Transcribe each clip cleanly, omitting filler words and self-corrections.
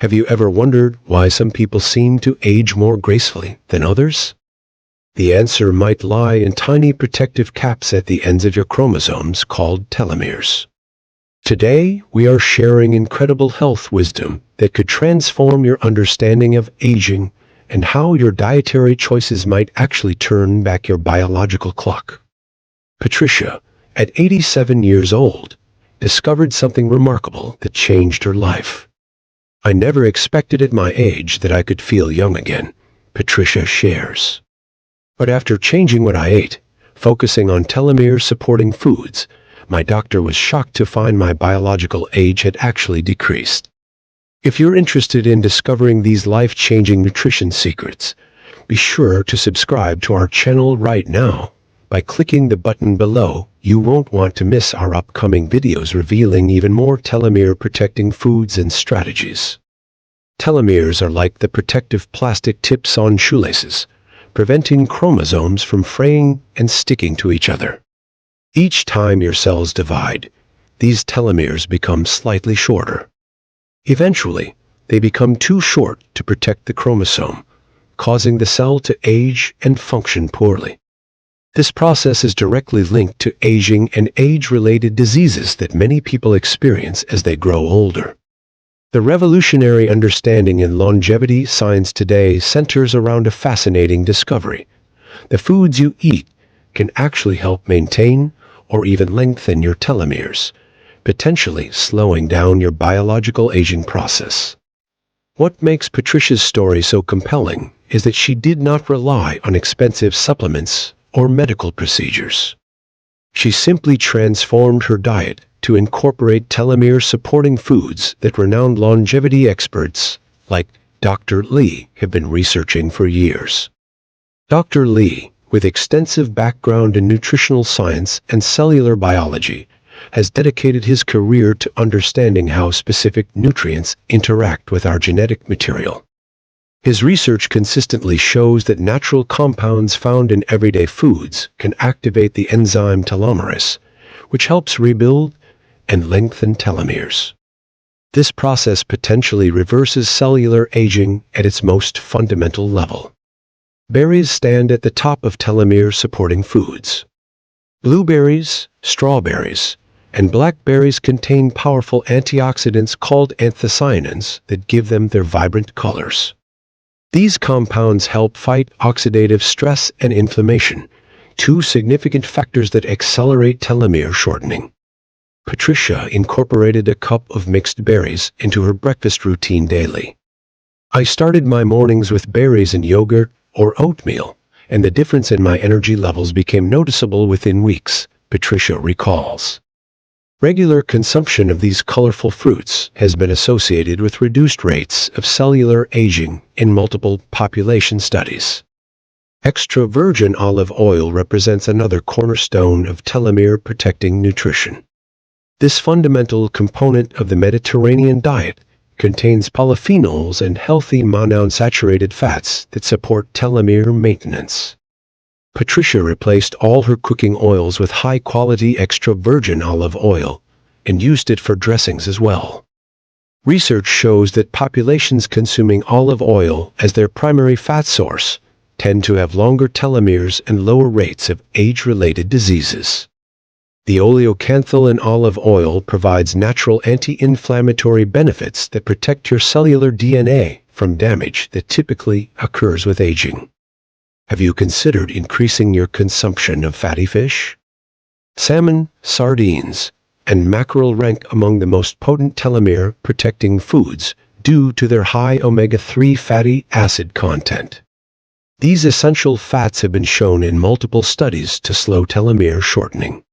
Have you ever wondered why some people seem to age more gracefully than others? The answer might lie in tiny protective caps at the ends of your chromosomes called telomeres. Today, we are sharing incredible health wisdom that could transform your understanding of aging and how your dietary choices might actually turn back your biological clock. Patricia, at 87 years old, discovered something remarkable that changed her life. "I never expected at my age that I could feel young again," Patricia shares. "But after changing what I ate, focusing on telomere-supporting foods, my doctor was shocked to find my biological age had actually decreased." If you're interested in discovering these life-changing nutrition secrets, be sure to subscribe to our channel right now. By clicking the button below, you won't want to miss our upcoming videos revealing even more telomere-protecting foods and strategies. Telomeres are like the protective plastic tips on shoelaces, preventing chromosomes from fraying and sticking to each other. Each time your cells divide, these telomeres become slightly shorter. Eventually, they become too short to protect the chromosome, causing the cell to age and function poorly. This process is directly linked to aging and age-related diseases that many people experience as they grow older. The revolutionary understanding in longevity science today centers around a fascinating discovery. The foods you eat can actually help maintain or even lengthen your telomeres, potentially slowing down your biological aging process. What makes Patricia's story so compelling is that she did not rely on expensive supplements or medical procedures. She simply transformed her diet to incorporate telomere-supporting foods that renowned longevity experts like Dr. Lee have been researching for years. Dr. Lee, with extensive background in nutritional science and cellular biology, has dedicated his career to understanding how specific nutrients interact with our genetic material. His research consistently shows that natural compounds found in everyday foods can activate the enzyme telomerase, which helps rebuild and lengthen telomeres. This process potentially reverses cellular aging at its most fundamental level. Berries stand at the top of telomere-supporting foods. Blueberries, strawberries, and blackberries contain powerful antioxidants called anthocyanins that give them their vibrant colors. These compounds help fight oxidative stress and inflammation, two significant factors that accelerate telomere shortening. Patricia incorporated a cup of mixed berries into her breakfast routine daily. "I started my mornings with berries and yogurt or oatmeal, and the difference in my energy levels became noticeable within weeks," Patricia recalls. Regular consumption of these colorful fruits has been associated with reduced rates of cellular aging in multiple population studies. Extra virgin olive oil represents another cornerstone of telomere-protecting nutrition. This fundamental component of the Mediterranean diet contains polyphenols and healthy monounsaturated fats that support telomere maintenance. Patricia replaced all her cooking oils with high-quality extra virgin olive oil and used it for dressings as well. Research shows that populations consuming olive oil as their primary fat source tend to have longer telomeres and lower rates of age-related diseases. The oleocanthal in olive oil provides natural anti-inflammatory benefits that protect your cellular DNA from damage that typically occurs with aging. Have you considered increasing your consumption of fatty fish? Salmon, sardines, and mackerel rank among the most potent telomere-protecting foods due to their high omega-3 fatty acid content. These essential fats have been shown in multiple studies to slow telomere shortening.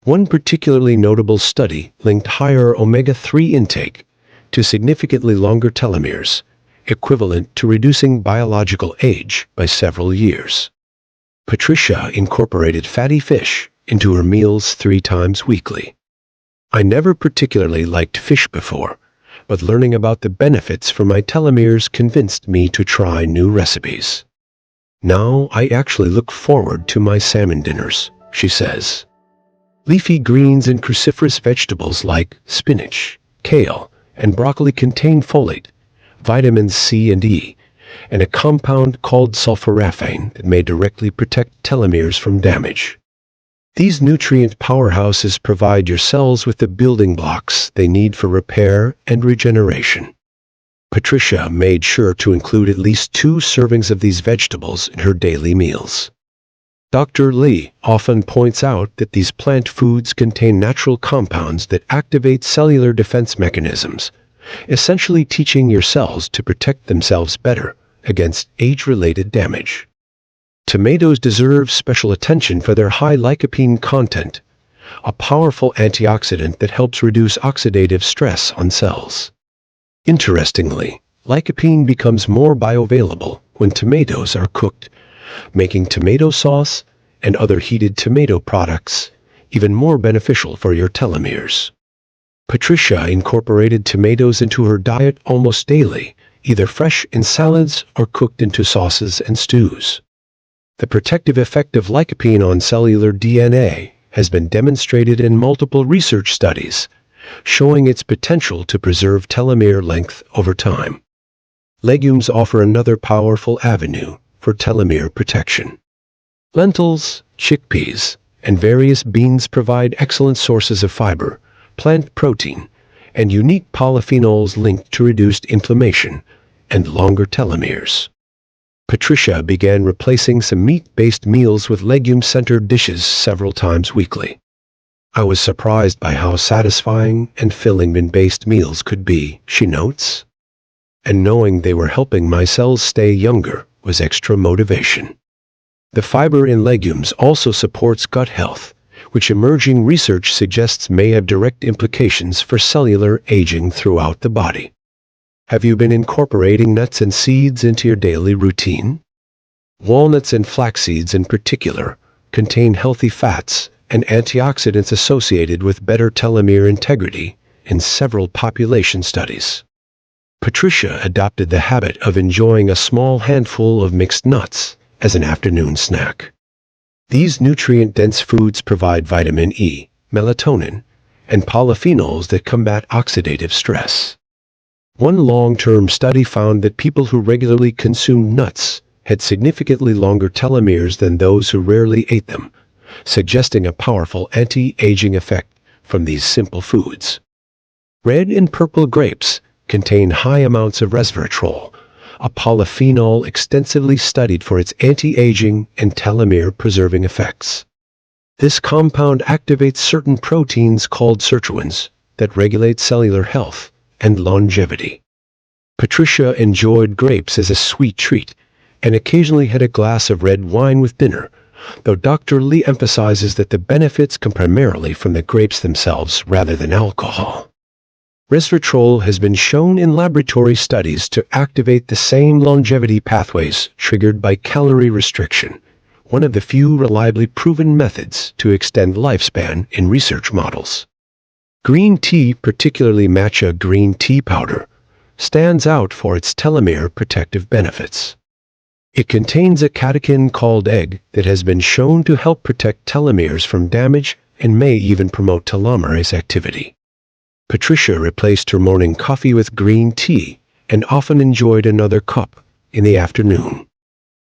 One particularly notable study linked higher omega-3 intake to significantly longer telomeres, equivalent to reducing biological age by several years. Patricia incorporated fatty fish into her meals 3 times weekly. "I never particularly liked fish before, but learning about the benefits for my telomeres convinced me to try new recipes. Now I actually look forward to my salmon dinners," she says. Leafy greens and cruciferous vegetables like spinach, kale, and broccoli contain folate, vitamins C and E, and a compound called sulforaphane that may directly protect telomeres from damage. These nutrient powerhouses provide your cells with the building blocks they need for repair and regeneration. Patricia made sure to include at least 2 servings of these vegetables in her daily meals. Dr. Lee often points out that these plant foods contain natural compounds that activate cellular defense mechanisms, essentially teaching your cells to protect themselves better against age-related damage. Tomatoes deserve special attention for their high lycopene content, a powerful antioxidant that helps reduce oxidative stress on cells. Interestingly, lycopene becomes more bioavailable when tomatoes are cooked, making tomato sauce and other heated tomato products even more beneficial for your telomeres. Patricia incorporated tomatoes into her diet almost daily, either fresh in salads or cooked into sauces and stews. The protective effect of lycopene on cellular DNA has been demonstrated in multiple research studies, showing its potential to preserve telomere length over time. Legumes offer another powerful avenue for telomere protection. Lentils, chickpeas, and various beans provide excellent sources of fiber, plant protein, and unique polyphenols linked to reduced inflammation and longer telomeres. Patricia began replacing some meat-based meals with legume-centered dishes several times weekly. I was surprised by how satisfying and filling bean-based meals could be, she notes. And knowing they were helping my cells stay younger was extra motivation. The fiber in legumes also supports gut health, which emerging research suggests may have direct implications for cellular aging throughout the body. Have you been incorporating nuts and seeds into your daily routine? Walnuts and flax seeds in particular contain healthy fats and antioxidants associated with better telomere integrity in several population studies. Patricia adopted the habit of enjoying a small handful of mixed nuts as an afternoon snack. These nutrient-dense foods provide vitamin E, melatonin, and polyphenols that combat oxidative stress. One long-term study found that people who regularly consumed nuts had significantly longer telomeres than those who rarely ate them, suggesting a powerful anti-aging effect from these simple foods. Red and purple grapes contain high amounts of resveratrol, a polyphenol extensively studied for its anti-aging and telomere-preserving effects. This compound activates certain proteins called sirtuins that regulate cellular health and longevity. Patricia enjoyed grapes as a sweet treat and occasionally had a glass of red wine with dinner, though Dr. Lee emphasizes that the benefits come primarily from the grapes themselves rather than alcohol. Resveratrol has been shown in laboratory studies to activate the same longevity pathways triggered by calorie restriction, one of the few reliably proven methods to extend lifespan in research models. Green tea, particularly matcha green tea powder, stands out for its telomere protective benefits. It contains a catechin called EGG that has been shown to help protect telomeres from damage and may even promote telomerase activity. Patricia replaced her morning coffee with green tea and often enjoyed another cup in the afternoon.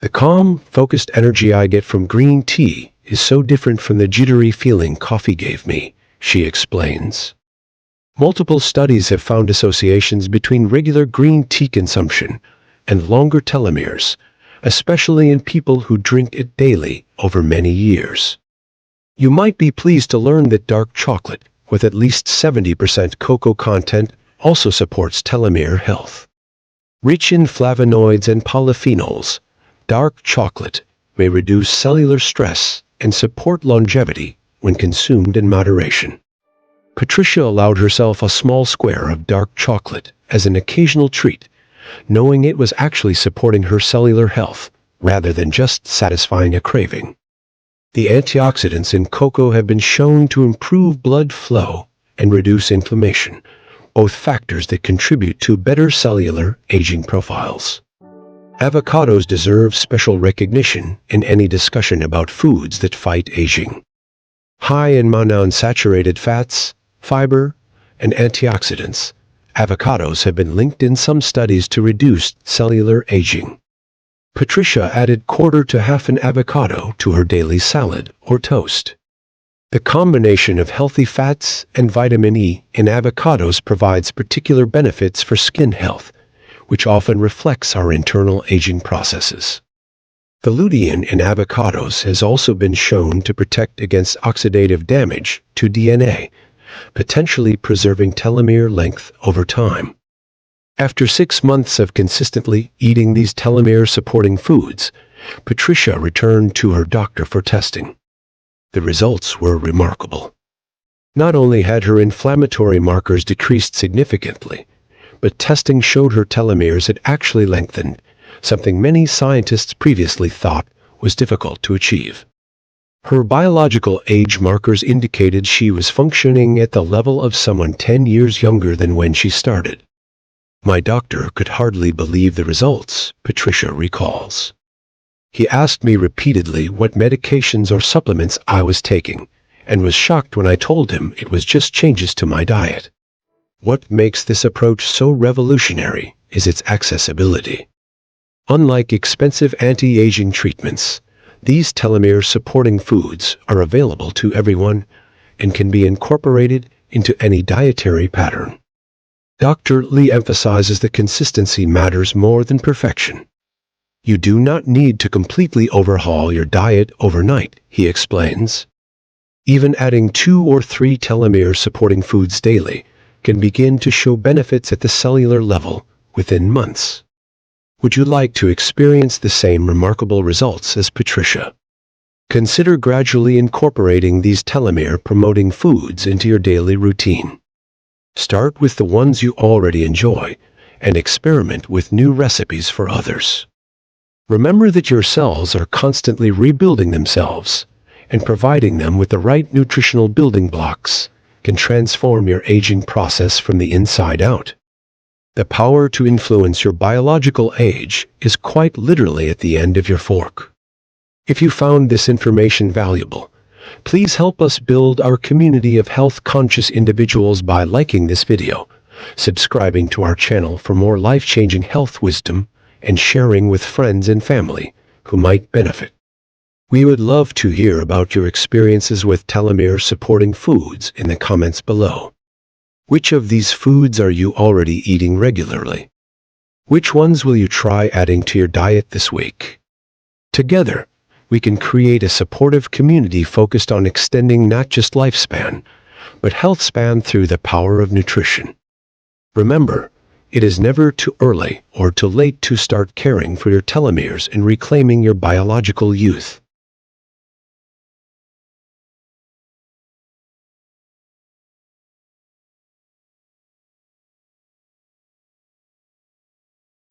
The calm, focused energy I get from green tea is so different from the jittery feeling coffee gave me, she explains. Multiple studies have found associations between regular green tea consumption and longer telomeres, especially in people who drink it daily over many years. You might be pleased to learn that dark chocolate, with at least 70% cocoa content, also supports telomere health. Rich in flavonoids and polyphenols, dark chocolate may reduce cellular stress and support longevity when consumed in moderation. Patricia allowed herself a small square of dark chocolate as an occasional treat, knowing it was actually supporting her cellular health rather than just satisfying a craving. The antioxidants in cocoa have been shown to improve blood flow and reduce inflammation, both factors that contribute to better cellular aging profiles. Avocados deserve special recognition in any discussion about foods that fight aging. High in monounsaturated fats, fiber, and antioxidants, Avocados have been linked in some studies to reduced cellular aging. Patricia added quarter to half an avocado to her daily salad or toast. The combination of healthy fats and vitamin E in avocados provides particular benefits for skin health, which often reflects our internal aging processes. The lutein in avocados has also been shown to protect against oxidative damage to DNA, potentially preserving telomere length over time. After 6 months of consistently eating these telomere-supporting foods, Patricia returned to her doctor for testing. The results were remarkable. Not only had her inflammatory markers decreased significantly, but testing showed her telomeres had actually lengthened, something many scientists previously thought was difficult to achieve. Her biological age markers indicated she was functioning at the level of someone 10 years younger than when she started. My doctor could hardly believe the results, Patricia recalls. He asked me repeatedly what medications or supplements I was taking, and was shocked when I told him it was just changes to my diet. What makes this approach so revolutionary is its accessibility. Unlike expensive anti-aging treatments, these telomere-supporting foods are available to everyone and can be incorporated into any dietary pattern. Dr. Lee emphasizes that consistency matters more than perfection. You do not need to completely overhaul your diet overnight, he explains. Even adding 2 or 3 telomere-supporting foods daily can begin to show benefits at the cellular level within months. Would you like to experience the same remarkable results as Patricia? Consider gradually incorporating these telomere-promoting foods into your daily routine. Start with the ones you already enjoy and experiment with new recipes for others. Remember that your cells are constantly rebuilding themselves, and providing them with the right nutritional building blocks can transform your aging process from the inside out. The power to influence your biological age is quite literally at the end of your fork. If you found this information valuable, please help us build our community of health-conscious individuals by liking this video, subscribing to our channel for more life-changing health wisdom, and sharing with friends and family who might benefit. We would love to hear about your experiences with telomere-supporting foods in the comments below. Which of these foods are you already eating regularly? Which ones will you try adding to your diet this week? Together, we can create a supportive community focused on extending not just lifespan, but health span through the power of nutrition. Remember, it is never too early or too late to start caring for your telomeres and reclaiming your biological youth.